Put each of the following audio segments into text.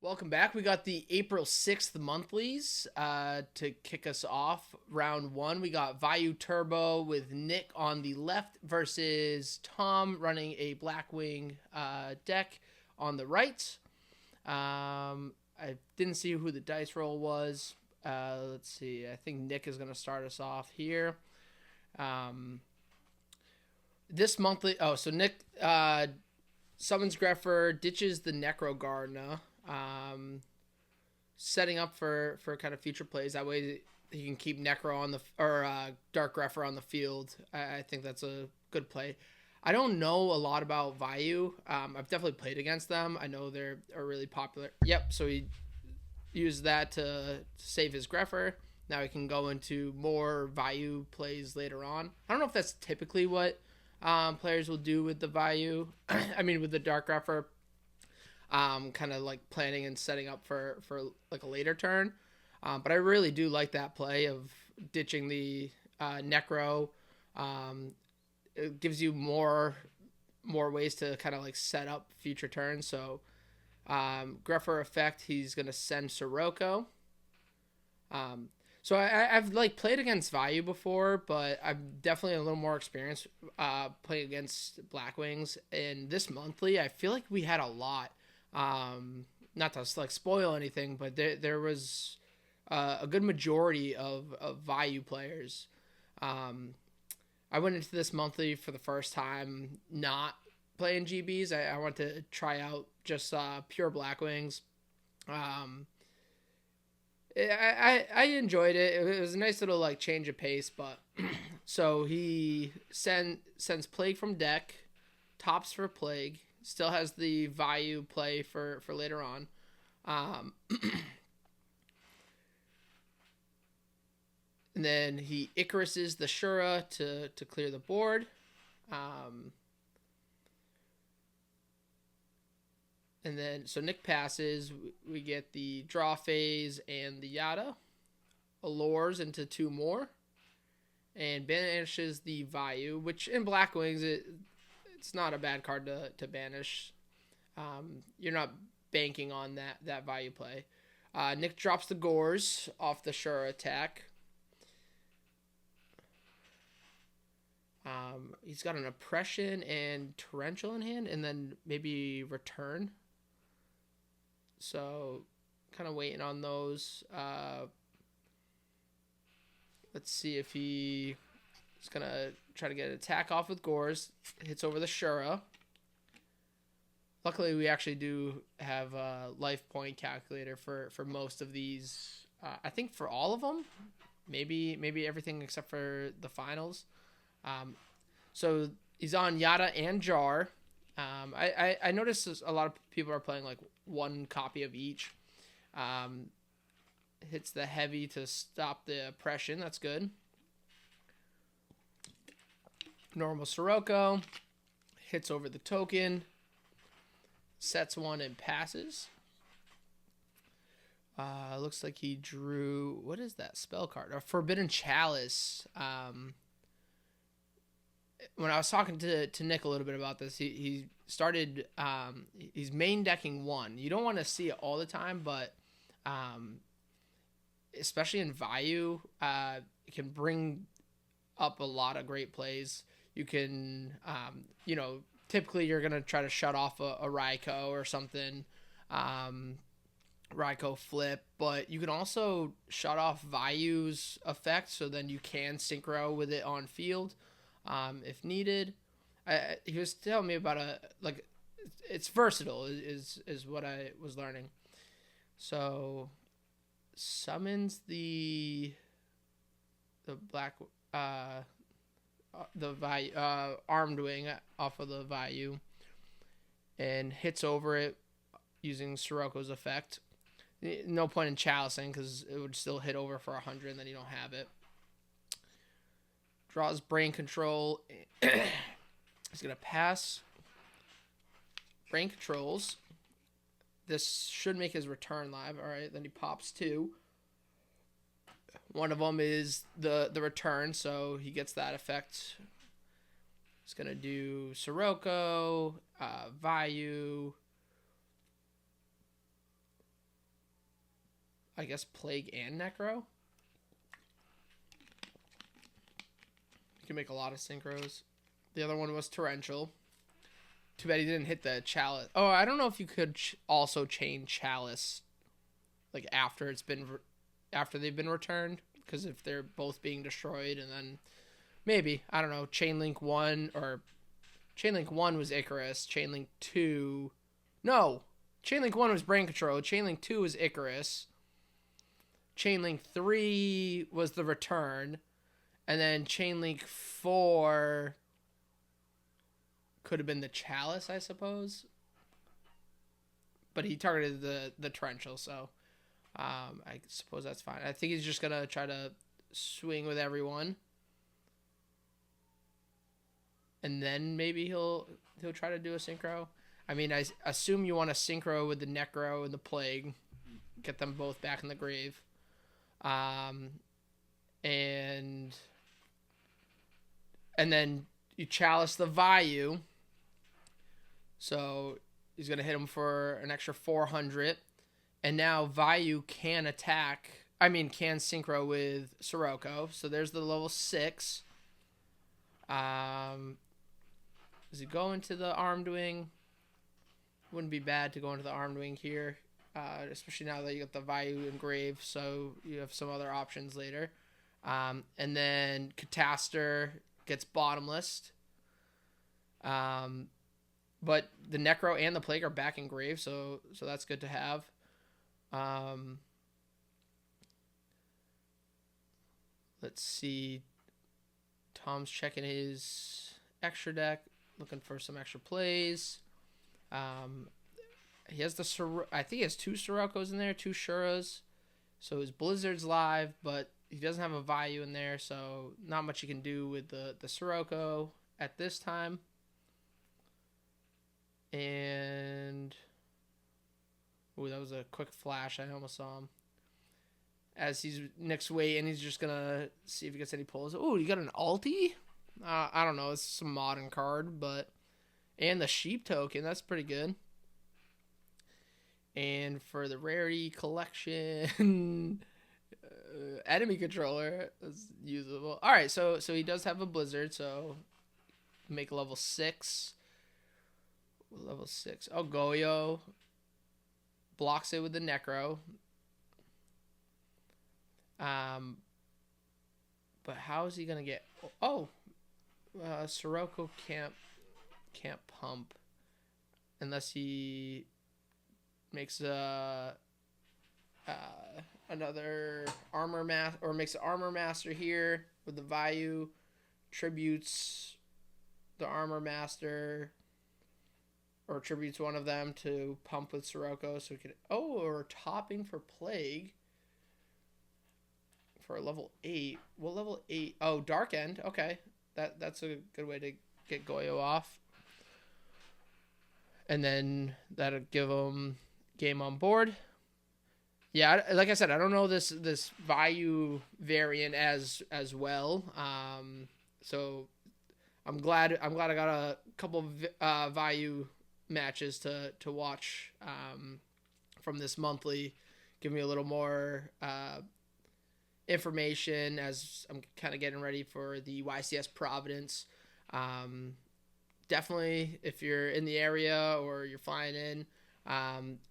Welcome back. We got the April 6th monthlies to kick us off. Round one, we got Vayu-Turbo with Nick on the left versus Tom running a Blackwing deck on the right. I didn't see who the dice roll was. Let's see. I think Nick is going to start us off here. This monthly... Oh, so Nick summons Greffer, ditches the Necro Gardener. Setting up for kind of future plays. That way he can keep Necro on the Dark Greffer on the field. I think that's a good play. I don't know a lot about Vayu. I've definitely played against them. I know they're really popular. Yep. So he used that to save his Greffer. Now he can go into more Vayu plays later on. I don't know if that's typically what players will do with the Vayu. I mean, with the Dark Greffer. Kind of like planning and setting up for like a later turn. But I really do like that play of ditching the Necro. It gives you more ways to kind of like set up future turns. So Greffer effect, he's going to send Sirocco. So I've like played against Vayu before, but I'm definitely a little more experienced playing against Blackwings. And this monthly, I feel like we had a lot. Not to like spoil anything, but there was a good majority of Vayu players. I went into this monthly for the first time not playing GBs. I wanted to try out just pure Blackwings. I enjoyed it. It was a nice little like change of pace, but so he sends Plague from deck, tops for Plague. Still has the Vayu play for later on. And then he Icaruses the Shura to clear the board. And then, so Nick passes. We get the draw phase and the Yada. Allures into two more. And banishes the Vayu, which in Blackwings, it's not a bad card to banish. You're not banking on that Vayu play. Nick drops the Gores off the Shura attack. He's got an Oppression and Torrential in hand, and then maybe Return. So, kind of waiting on those. Let's see if he's going to try to get an attack off with Gores. Hits over the Shura. Luckily, we actually do have a life point calculator for most of these. I think for all of them. Maybe everything except for the finals. So he's on Yada and Jar. I noticed a lot of people are playing like one copy of each. Hits the heavy to stop the oppression. That's good. Normal Sirocco. Hits over the token. Sets one and passes. Looks like he drew... What is that spell card? A Forbidden Chalice. When I was talking to Nick a little bit about this, he started... he's main decking one. You don't want to see it all the time, but... especially in Vayu, it can bring up a lot of great plays. You can, typically you're going to try to shut off a Raikou or something, Raikou flip, but you can also shut off Vayu's effect, so then you can synchro with it on field if needed. He was telling me about it's versatile is what I was learning. So... summons the black the Vayu Armed Wing off of the Vayu and hits over it using Sirocco's effect. No point in chalicing because it would still hit over for 100 and then you don't have it. Draws Brain Control. He's gonna pass. Brain Controls. This should make his return live. All right, then he pops two. One of them is the return, so he gets that effect. He's going to do Sirocco, Vayu, I guess Plague and Necro. You can make a lot of synchros. The other one was Torrential. Too bad he didn't hit the Chalice. Oh, I don't know if you could also chain Chalice like after they've been returned, because if they're both being destroyed, and then maybe, I don't know, Chainlink 1 was Icarus, Chainlink 2 Chainlink 1 was Brain Control, Chainlink 2 was Icarus, Chainlink 3 was the Return, and then Chainlink 4 could have been the Chalice, I suppose. But he targeted the Torrential, so I suppose that's fine. I think he's just going to try to swing with everyone. And then maybe he'll try to do a synchro. I mean, I assume you want to synchro with the Necro and the Plague. Get them both back in the grave. And then you Chalice the Vayu. So he's going to hit him for an extra 400. And now Vayu can can synchro with Sirocco. So there's the level 6. Does he go into the Armed Wing? Wouldn't be bad to go into the Armed Wing here. Especially now that you got the Vayu engraved. So you have some other options later. And then Cataster gets bottomless. But the Necro and the Plague are back engraved, so that's good to have. Let's see. Tom's checking his extra deck, looking for some extra plays. He has I think he has 2 Siroccos in there, 2 Shuras. So his Blizzard's live, but he doesn't have a Vayu in there, so not much you can do with the Sirocco at this time. And ooh, that was a quick flash. I almost saw him. As he's next way, and he's just gonna see if he gets any pulls. Oh, you got an ulti? I don't know. It's some modern card, but and the sheep token, that's pretty good. And for the rarity collection, enemy controller is usable. All right, so he does have a Blizzard, so make level 6. Level 6. Oh, Goyo blocks it with the Necro. But how is he gonna get? Oh, Sirocco can't pump unless he makes another armor makes an armor master here with the Vayu, tributes the armor master. Or tributes one of them to pump with Sirocco, so we could. Oh, or topping for Plague for level 8. Well, level 8. Oh, Dark End. Okay, that's a good way to get Goyo off. And then that'll give him game on board. Yeah, like I said, I don't know this Vayu variant as well. So I'm glad I got a couple of Vayu matches to watch from this monthly. Give me a little more information as I'm kind of getting ready for the YCS Providence. Definitely, if you're in the area or you're flying in,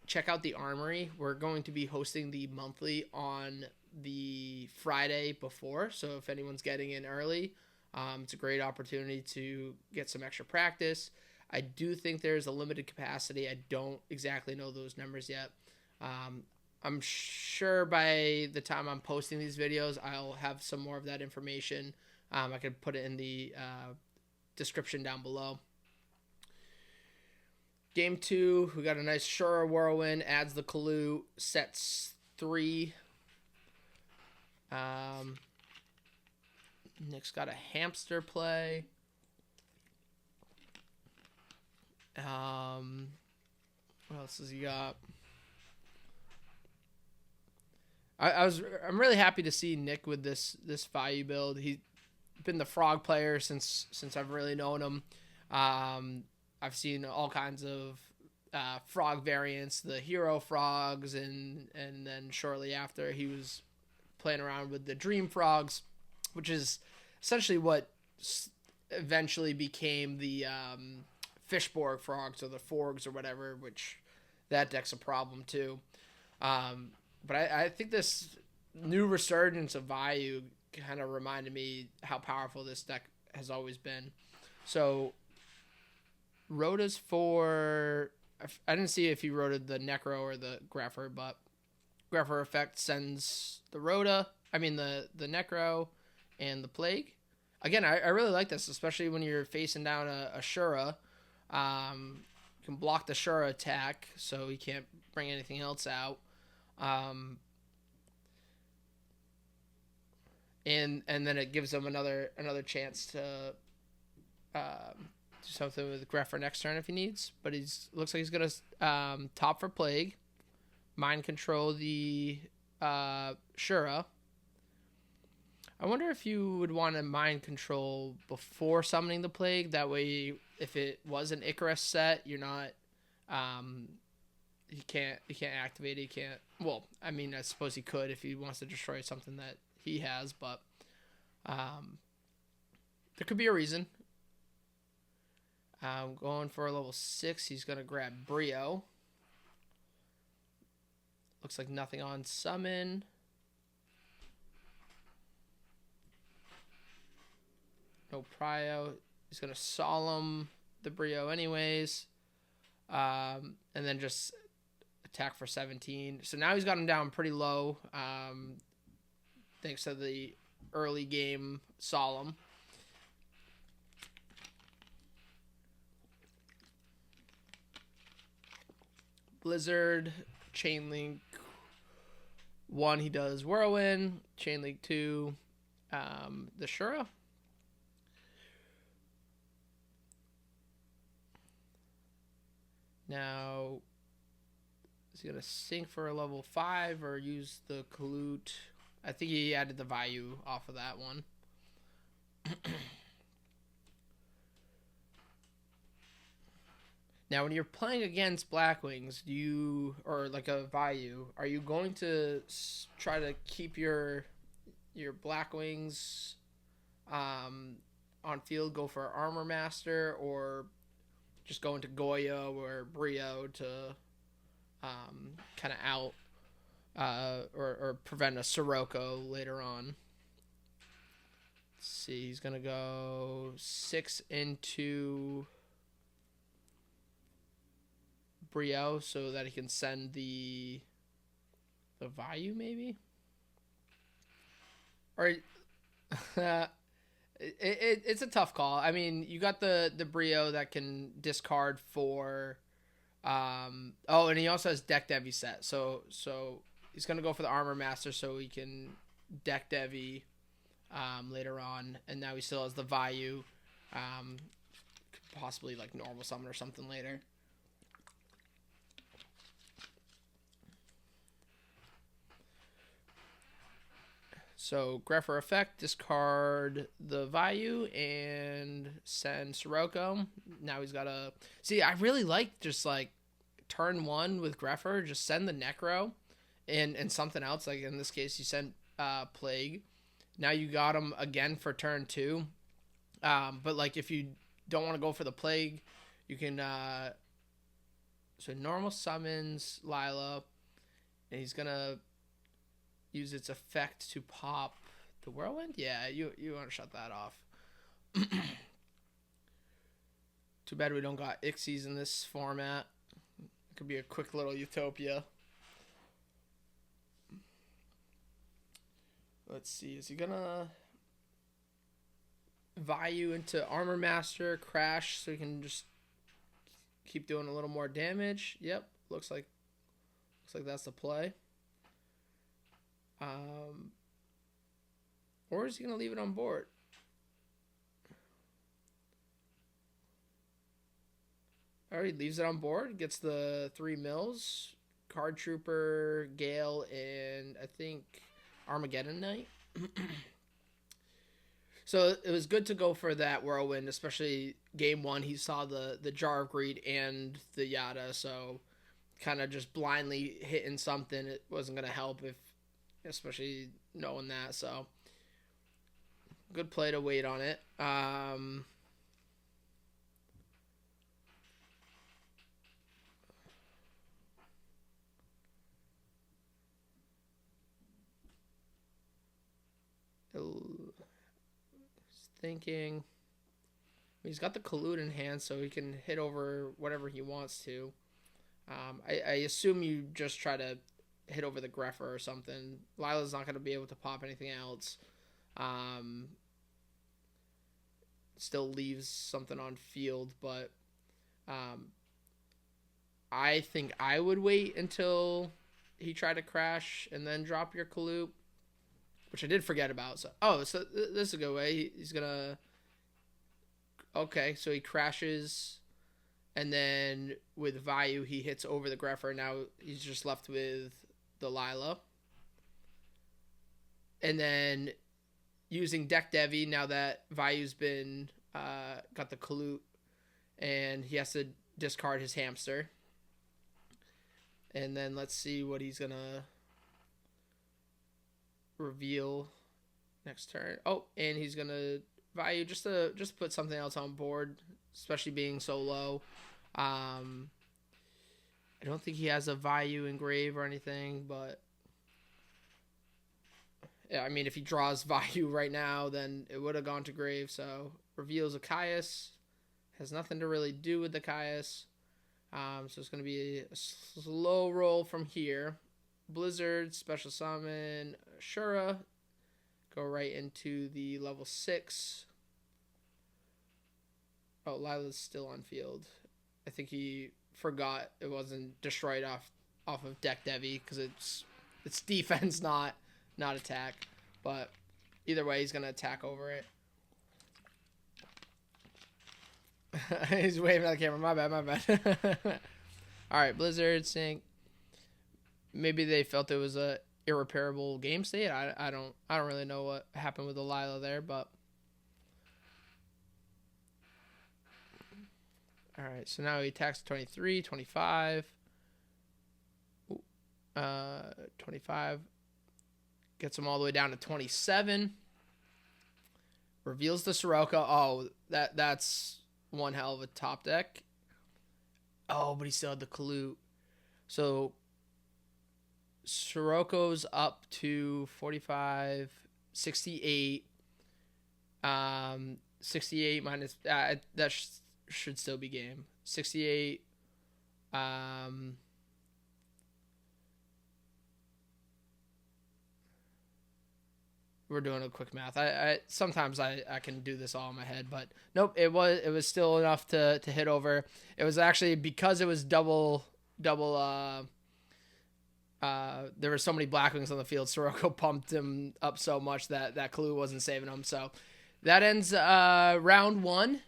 check out the Armoury. We're going to be hosting the monthly on the Friday before, so if anyone's getting in early, it's a great opportunity to get some extra practice. I do think there's a limited capacity. I don't exactly know those numbers yet. I'm sure by the time I'm posting these videos, I'll have some more of that information. I could put it in the description down below. Game 2, we got a nice Shura Whirlwind, adds the Kalu, sets 3. Nick's got a hamster play. What else has he got? I'm really happy to see Nick with this Vayu build. He's been the frog player since I've really known him. I've seen all kinds of frog variants, the hero frogs, and then shortly after he was playing around with the dream frogs, which is essentially what eventually became the Fishborg frogs or the Forgs or whatever, which that deck's a problem too. But I think this new resurgence of Vayu kind of reminded me how powerful this deck has always been. So Rhoda's for... I didn't see if he rotated the Necro or the Greffer, but Greffer effect sends the Rhoda, the Necro and the Plague. Again, I really like this, especially when you're facing down a Shura. You can block the Shura attack, so he can't bring anything else out. And then it gives him another chance to do something with Greffer next turn if he needs. But looks like he's gonna top for Plague, mind control the Shura. I wonder if you would want to mind control before summoning the Plague. That way, if it was an Icarus set, you're not. He can't activate it. He can't. Well, I suppose he could if he wants to destroy something that he has, but there could be a reason. Going for a level 6, he's gonna grab Brio. Looks like nothing on summon. No prio. He's gonna solemn the Brio anyways, and then just attack for 17. So now he's got him down pretty low, thanks to the early game solemn. Blizzard, Chain Link 1, he does Whirlwind. Chain Link 2, the Shura. Now, is he going to sink for a level 5 or use the Kalut? I think he added the Vayu off of that one. Now, when you're playing against Blackwings, or like a Vayu, are you going to try to keep your Blackwings on field, go for Armor Master, or just go into Goya or Brio to kind of out or prevent a Sirocco later on? Let's see, he's going to go 6 into Brio so that he can send the Vayu maybe? Or it's a tough call. You got the Brio that can discard for and he also has deck Devi set. So he's gonna go for the Armor Master so he can deck Devi later on, and now he still has the Vayu, could possibly like normal summon or something later. So, Greffer effect, discard the Vayu and send Sirocco. Now he's got a... See, I really like just, like, turn 1 with Greffer, just send the Necro and something else. Like, in this case, you sent Plague. Now you got him again for turn 2. But, like, if you don't want to go for the Plague, you can... So, normal summons Lila, and he's going to use its effect to pop the Whirlwind? Yeah, you want to shut that off. Too bad we don't got Ixies in this format. It could be a quick little utopia. Let's see, is he gonna Vayu into Armor Master, crash, so he can just keep doing a little more damage? Yep, looks like that's the play. Or is he going to leave it on board? Alright, leaves it on board. Gets the 3 mills. Card Trooper, Gale, and I think Armageddon Knight. So it was good to go for that whirlwind, especially game one. He saw the jar of greed and the yada, so kind of just blindly hitting something, it wasn't gonna help if, especially knowing that. So good play to wait on it. Thinking. He's got the collude in hand, so he can hit over whatever he wants to. I assume you just try to hit over the Greffer or something. Lila's not going to be able to pop anything else. Still leaves something on field, but I think I would wait until he tried to crash and then drop your collude, which I did forget about. So this is a good way. He's gonna. Okay, so he crashes, and then with Vayu, he hits over the Greffer. Now he's just left with the Lila. And then using Deck Devi, now that Vayu's been got the Kalut, and he has to discard his hamster. And then let's see what he's going to reveal next turn. Oh, and he's going to Vayu just to put something else on board, especially being so low. I don't think he has a Vayu engrave or anything, but yeah, I mean, if he draws Vayu right now, then it would have gone to grave. So reveals a Caius, has nothing to really do with the Caius. So it's going to be a slow roll from here. Blizzard, special summon, Shura. Go right into the level 6. Oh, Lila's still on field. I think he forgot it wasn't destroyed off of Deck Devi because it's defense, not attack. But either way, he's gonna attack over it. He's waving at the camera. My bad. All right, Blizzard sync. Maybe they felt it was a irreparable game state. I don't really know what happened with the Lila there, but all right. So now he attacks 23, 25. 25 gets him all the way down to 27. Reveals the Soroka. Oh, that's one hell of a top deck. Oh, but he still had the Kalut. So Soroko's up to 45, 68. 68 minus that should still be game. 68. We're doing a quick math. I sometimes I can do this all in my head, but nope. It was still enough to hit over. It was actually because it was double. There were so many Blackwings on the field. Sirocco pumped him up so much that Clue wasn't saving him. So that ends round 1.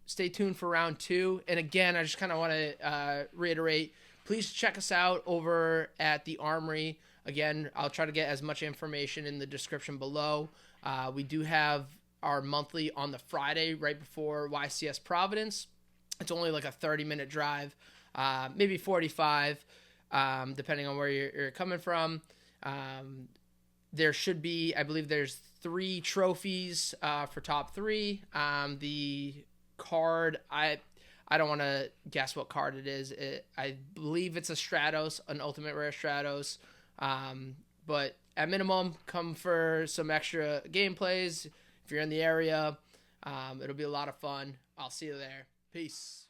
Stay tuned for round 2. And again, I just kind of want to reiterate. Please check us out over at the Armoury. Again, I'll try to get as much information in the description below. We do have our monthly on the Friday right before YCS Providence. It's only like a 30-minute drive, maybe 45, depending on where you're coming from. There should be, I believe there's 3 trophies for top 3. The card, I don't want to guess what card it is. I believe it's a Stratos, an Ultimate Rare Stratos. But at minimum, come for some extra gameplays. If you're in the area, it'll be a lot of fun. I'll see you there. Peace.